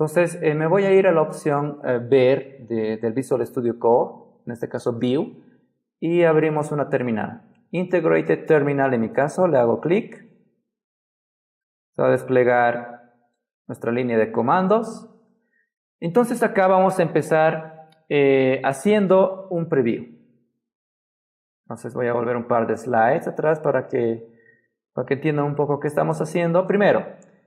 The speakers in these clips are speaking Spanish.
Entonces, me voy a ir a la opción Ver del Visual Studio Code, en este caso View, y abrimos una terminal. Integrated Terminal en mi caso, le hago clic. Se va a desplegar nuestra línea de comandos. Entonces acá vamos a empezar haciendo un preview. Entonces voy a volver un par de slides atrás para que entiendan un poco qué estamos haciendo. Primero,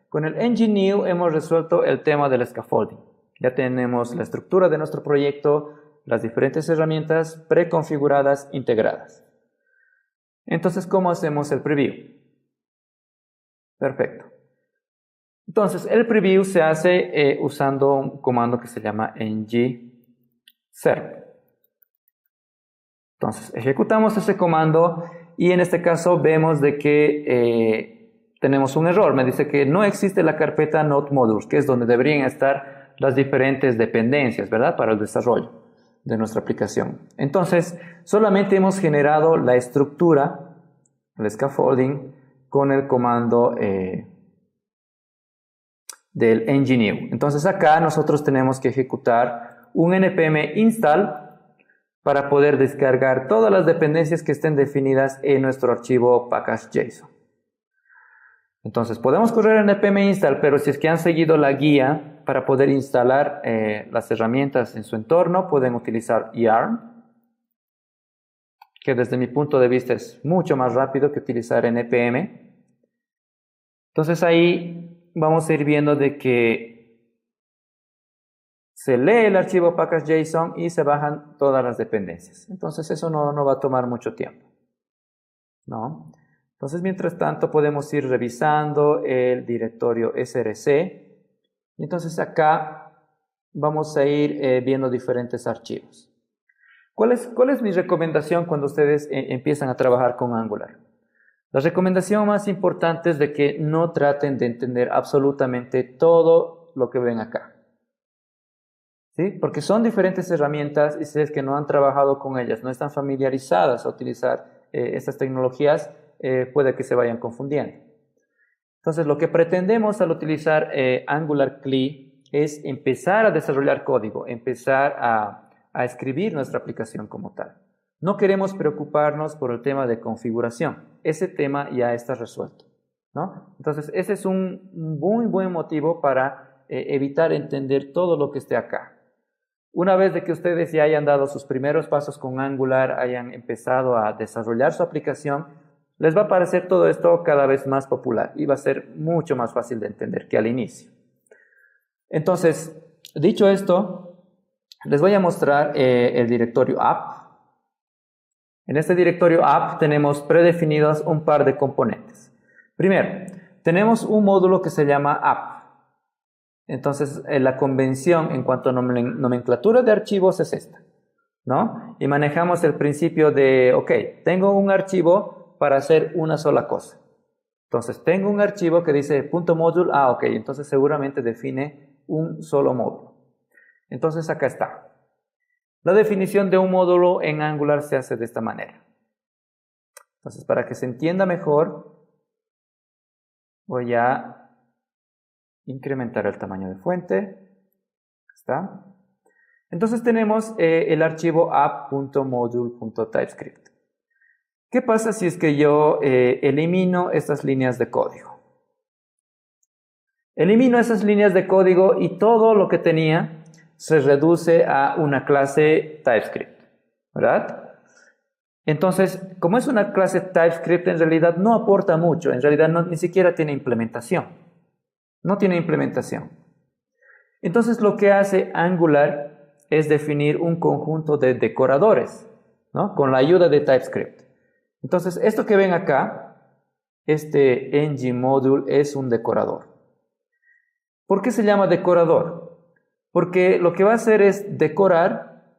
con el Engineo hemos resuelto el tema del scaffolding. Ya tenemos la estructura de nuestro proyecto, las diferentes herramientas preconfiguradas, integradas. Entonces, ¿cómo hacemos el preview? Perfecto. Entonces, el preview se hace usando un comando que se llama ng-serve. Entonces, ejecutamos ese comando y en este caso vemos de que tenemos un error. Me dice que no existe la carpeta Node Modules, que es donde deberían estar las diferentes dependencias, ¿verdad? Para el desarrollo de nuestra aplicación. Entonces, solamente hemos generado la estructura, el scaffolding, con el comando del Engineo. Entonces acá nosotros tenemos que ejecutar un npm install para poder descargar todas las dependencias que estén definidas en nuestro archivo package.json. Entonces podemos correr npm install, pero si es que han seguido la guía para poder instalar las herramientas en su entorno, pueden utilizar yarn, que desde mi punto de vista es mucho más rápido que utilizar npm. Entonces ahí vamos a ir viendo de que se lee el archivo package.json y se bajan todas las dependencias. Entonces eso no va a tomar mucho tiempo, ¿no? Entonces mientras tanto podemos ir revisando el directorio src. Entonces acá vamos a ir viendo diferentes archivos. ¿Cuál es mi recomendación cuando ustedes empiezan a trabajar con Angular? La recomendación más importante es de que no traten de entender absolutamente todo lo que ven acá. ¿Sí? Porque son diferentes herramientas y si es que no han trabajado con ellas, no están familiarizadas a utilizar estas tecnologías, puede que se vayan confundiendo. Entonces, lo que pretendemos al utilizar Angular CLI es empezar a desarrollar código, empezar a escribir nuestra aplicación como tal. No queremos preocuparnos por el tema de configuración. Ese tema ya está resuelto, ¿no? Entonces, ese es un muy buen motivo para evitar entender todo lo que esté acá. Una vez de que ustedes ya hayan dado sus primeros pasos con Angular, hayan empezado a desarrollar su aplicación, les va a parecer todo esto cada vez más popular y va a ser mucho más fácil de entender que al inicio. Entonces, dicho esto, les voy a mostrar el directorio app. En este directorio app tenemos predefinidos un par de componentes. Primero, tenemos un módulo que se llama app. Entonces, la convención en cuanto a nomenclatura de archivos es esta, ¿no? Y manejamos el principio de, ok, tengo un archivo para hacer una sola cosa. Entonces, tengo un archivo que dice .module, ok, entonces seguramente define un solo módulo. Entonces, acá está. La definición de un módulo en Angular se hace de esta manera. Entonces, para que se entienda mejor, voy a incrementar el tamaño de fuente. Ahí está. Entonces tenemos el archivo app.module.typescript. ¿Qué pasa si es que yo elimino estas líneas de código? Elimino esas líneas de código y todo lo que tenía se reduce a una clase TypeScript, ¿verdad? Entonces, como es una clase TypeScript, en realidad no aporta mucho, en realidad ni siquiera tiene implementación. No tiene implementación. Entonces, lo que hace Angular es definir un conjunto de decoradores, ¿no? Con la ayuda de TypeScript. Entonces, esto que ven acá, este ng-module es un decorador. ¿Por qué se llama decorador? Porque lo que va a hacer es decorar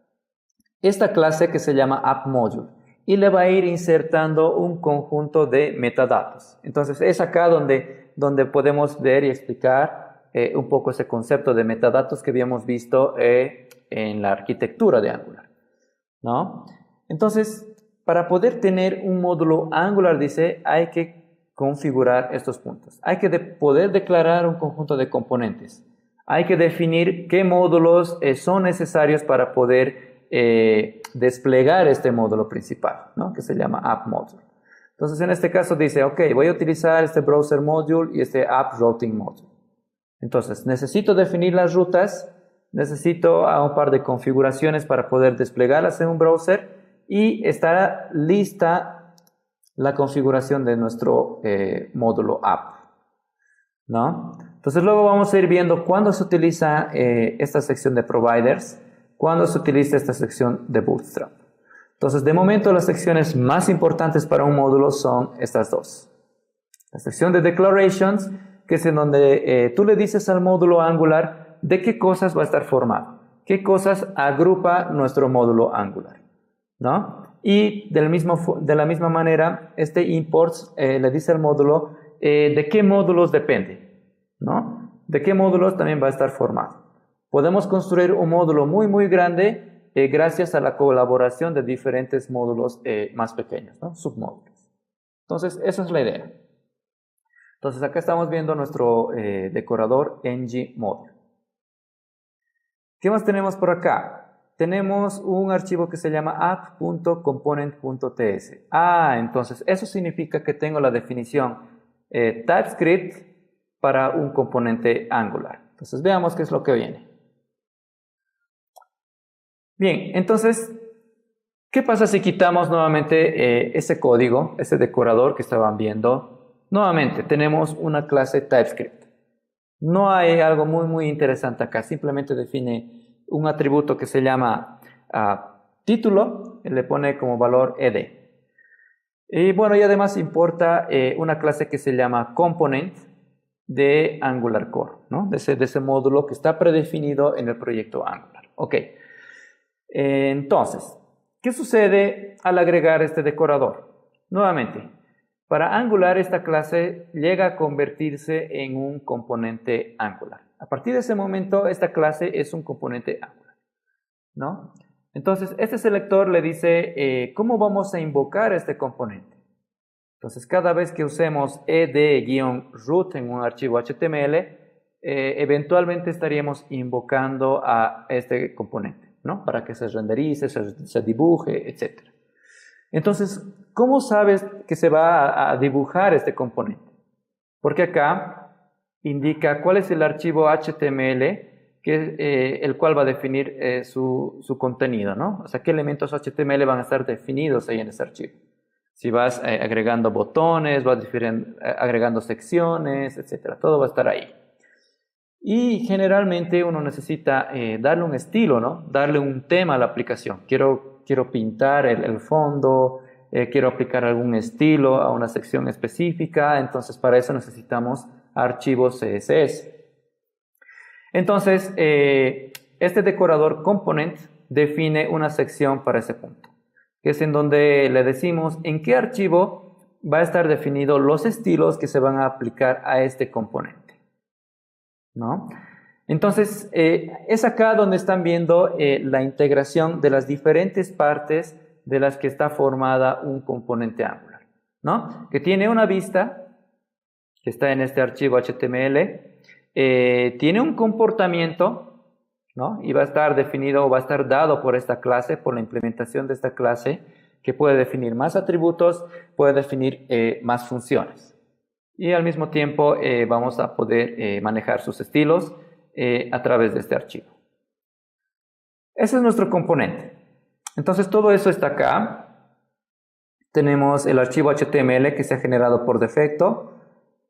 esta clase que se llama app.module y le va a ir insertando un conjunto de metadatos. Entonces es acá donde podemos ver y explicar un poco ese concepto de metadatos que habíamos visto en la arquitectura de Angular, ¿no? Entonces, para poder tener un módulo Angular, dice, hay que configurar estos puntos. Hay que poder declarar un conjunto de componentes. hay que definir qué módulos son necesarios para poder desplegar este módulo principal, ¿no? Que se llama App Module. Entonces, en este caso dice, ok, voy a utilizar este Browser Module y este App Routing Module. Entonces, necesito definir las rutas, necesito un par de configuraciones para poder desplegarlas en un browser y estará lista la configuración de nuestro módulo App, ¿no? Entonces, luego vamos a ir viendo cuándo se utiliza esta sección de Providers, cuándo se utiliza esta sección de Bootstrap. Entonces, de momento, las secciones más importantes para un módulo son estas dos. La sección de Declarations, que es en donde tú le dices al módulo Angular de qué cosas va a estar formado, qué cosas agrupa nuestro módulo Angular, ¿no? Y de la misma manera, este imports le dice al módulo de qué módulos depende, ¿no? De qué módulos también va a estar formado. Podemos construir un módulo muy grande gracias a la colaboración de diferentes módulos más pequeños, ¿no? Submódulos. Entonces, esa es la idea. Entonces, acá estamos viendo nuestro decorador ng module. ¿Qué más tenemos por acá? Tenemos un archivo que se llama app.component.ts. Entonces, eso significa que tengo la definición TypeScript para un componente Angular. Entonces, veamos qué es lo que viene. Bien, entonces, ¿qué pasa si quitamos nuevamente ese código, ese decorador que estaban viendo? Nuevamente, tenemos una clase TypeScript. No hay algo muy interesante acá, simplemente define un atributo que se llama título, y le pone como valor ed. Y bueno, y además importa una clase que se llama component de Angular Core, ¿no? De ese módulo que está predefinido en el proyecto Angular. Ok. Entonces, ¿qué sucede al agregar este decorador? Nuevamente, para Angular esta clase llega a convertirse en un componente Angular. A partir de ese momento, esta clase es un componente Angular, ¿no? Entonces, este selector le dice cómo vamos a invocar este componente. Entonces, cada vez que usemos ed-root en un archivo HTML, eventualmente estaríamos invocando a este componente, ¿no? Para que se renderice, se dibuje, etc. Entonces, ¿cómo sabes que se va a dibujar este componente? Porque acá indica cuál es el archivo HTML el cual va a definir su contenido, ¿no? O sea, qué elementos HTML van a estar definidos ahí en ese archivo. Si vas agregando botones, vas agregando secciones, etc. Todo va a estar ahí. Y generalmente uno necesita darle un estilo, ¿no? Darle un tema a la aplicación. Quiero pintar el fondo, quiero aplicar algún estilo a una sección específica, entonces para eso necesitamos archivos CSS. Entonces, este decorador component define una sección para ese punto, que es en donde le decimos en qué archivo va a estar definido los estilos que se van a aplicar a este componente, ¿no? Entonces, es acá donde están viendo la integración de las diferentes partes de las que está formada un componente Angular, ¿no? Que tiene una vista, que está en este archivo HTML, tiene un comportamiento, ¿no? Y va a estar definido o va a estar dado por esta clase, por la implementación de esta clase, que puede definir más atributos, puede definir más funciones. Y al mismo tiempo vamos a poder manejar sus estilos a través de este archivo. Ese es nuestro componente. Entonces todo eso está acá. Tenemos el archivo HTML que se ha generado por defecto.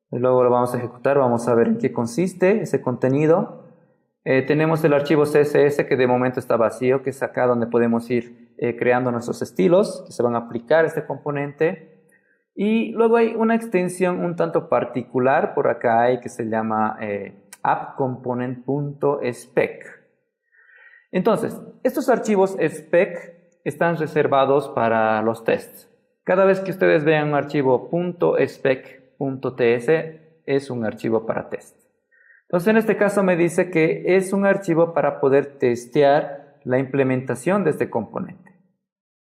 Y luego lo vamos a ejecutar, vamos a ver en qué consiste ese contenido. Tenemos el archivo CSS que de momento está vacío, que es acá donde podemos ir creando nuestros estilos que se van a aplicar a este componente. Y luego hay una extensión un tanto particular por acá que se llama appcomponent.spec. Entonces, estos archivos spec están reservados para los tests. Cada vez que ustedes vean un archivo .spec.ts es un archivo para test. Entonces, en este caso me dice que es un archivo para poder testear la implementación de este componente,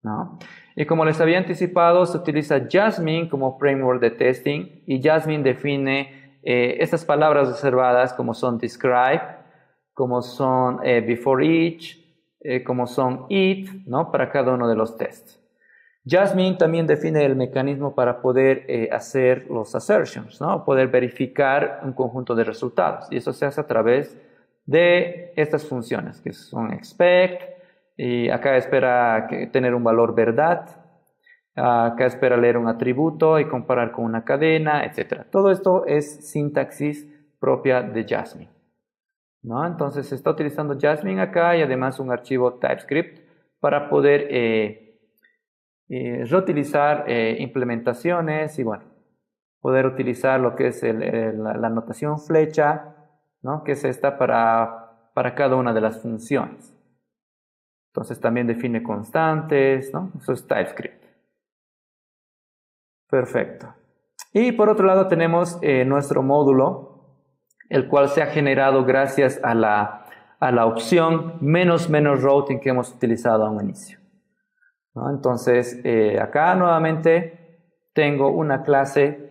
¿no? Y como les había anticipado, se utiliza Jasmine como framework de testing y Jasmine define estas palabras reservadas como son describe, como son before each, como son it, ¿no? Para cada uno de los tests. Jasmine también define el mecanismo para poder hacer los assertions, ¿no? Poder verificar un conjunto de resultados. Y eso se hace a través de estas funciones, que son expect, y acá espera tener un valor verdad, acá espera leer un atributo y comparar con una cadena, etc. Todo esto es sintaxis propia de Jasmine, ¿no? Entonces se está utilizando Jasmine acá y además un archivo TypeScript para poder reutilizar implementaciones y bueno, poder utilizar lo que es la notación flecha, ¿no? Que es esta para cada una de las funciones. Entonces también define constantes, ¿no? Eso es TypeScript. Perfecto. Y por otro lado tenemos nuestro módulo, el cual se ha generado gracias a la opción menos routing que hemos utilizado a un inicio, ¿no? Entonces acá nuevamente tengo una clase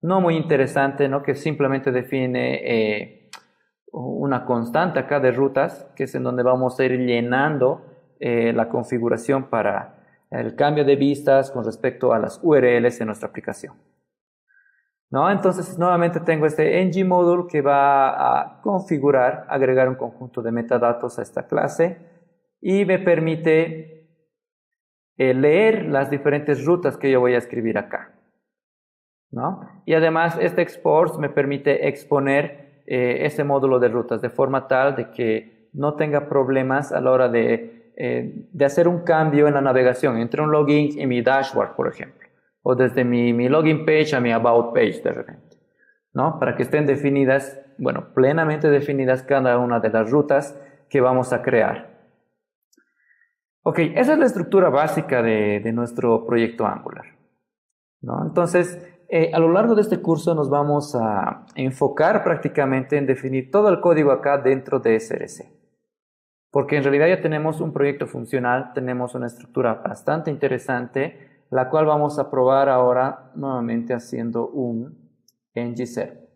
no muy interesante, ¿no? Que simplemente define una constante acá de rutas, que es en donde vamos a ir llenando la configuración para el cambio de vistas con respecto a las URLs en nuestra aplicación, ¿no? Entonces nuevamente tengo este ng-module que va a configurar, agregar un conjunto de metadatos a esta clase y me permite leer las diferentes rutas que yo voy a escribir acá, ¿no? Y además este export me permite exponer ese módulo de rutas de forma tal de que no tenga problemas a la hora de hacer un cambio en la navegación entre un login y mi dashboard, por ejemplo, o desde mi login page a mi about page de repente, ¿no? Para que estén definidas, bueno, plenamente definidas cada una de las rutas que vamos a crear. Ok, esa es la estructura básica de nuestro proyecto Angular, ¿no? Entonces, a lo largo de este curso nos vamos a enfocar prácticamente en definir todo el código acá dentro de SRC. Porque en realidad ya tenemos un proyecto funcional, tenemos una estructura bastante interesante, la cual vamos a probar ahora nuevamente haciendo un ng-server.